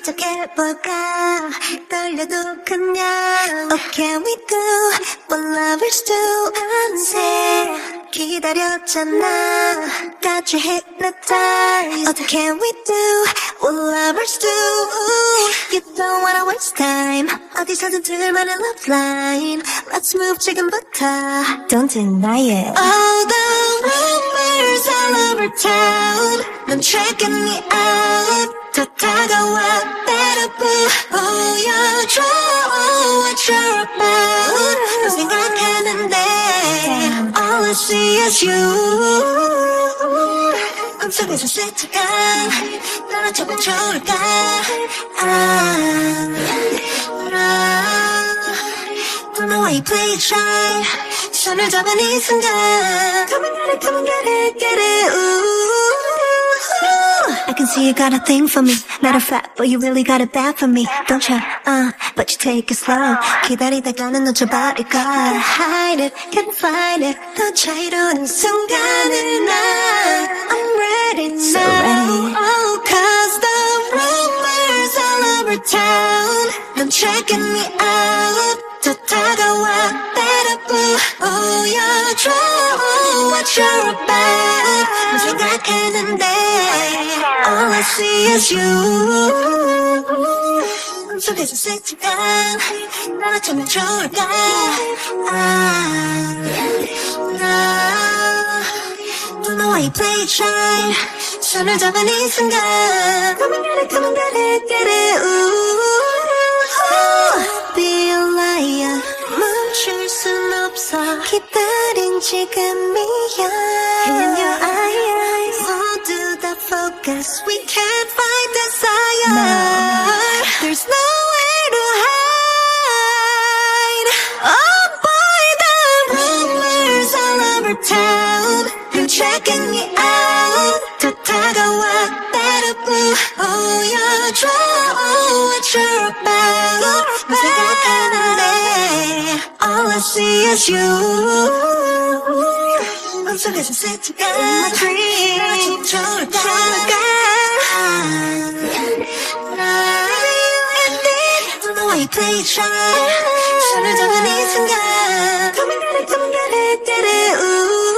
시작해볼까 떨려도 그냥 What can we do what lovers do 밤새 기다렸잖아 Got you hypnotized What can we do what lovers do You don't wanna waste time 어디서든 들만한 love line Let's move 지금부터 Don't deny it All the rumors all over town 넌 checking me out 더 다가와 better 보여줘 what you're about 너 생각하는데 All I see is you 꿈속에서 스쳐가 너랑 정말 좋을까 Don't know why you play it shy 손을 잡은 이 순간 Come and get it ooh. I can see you got a thing for me Not a fact, but you really got it bad for me Don't try, but you take it slow 기다리다가는 놓쳐버릴까 Hide it, can't find it 더 자유로운 순간을 나 I'm ready now so ready. Oh, cause the rumors all over town 넌 checking me out 더 다가와 better 보여줘 what you're about 너 생각했는데 All I see is you 꿈속에서 스치간 너랑 정말 좋을까 Don't know why you play it shy 손을 잡은 이 순간 Come and get it ooh. Be a liar 멈출 순 없어 기다린 지금이야 In your eyes 모두 다 focus We can't find desire no. There's nowhere to hide Oh boy the rumors all over town You're checking me out 더 다가와 better 보여줘 what you're about 너 생각하는데 All I see is you 꿈속에서 스쳐간 my dream 좋을까 Don't know why you play it shy 손을 잡은 이 순간 Come and get it ooh.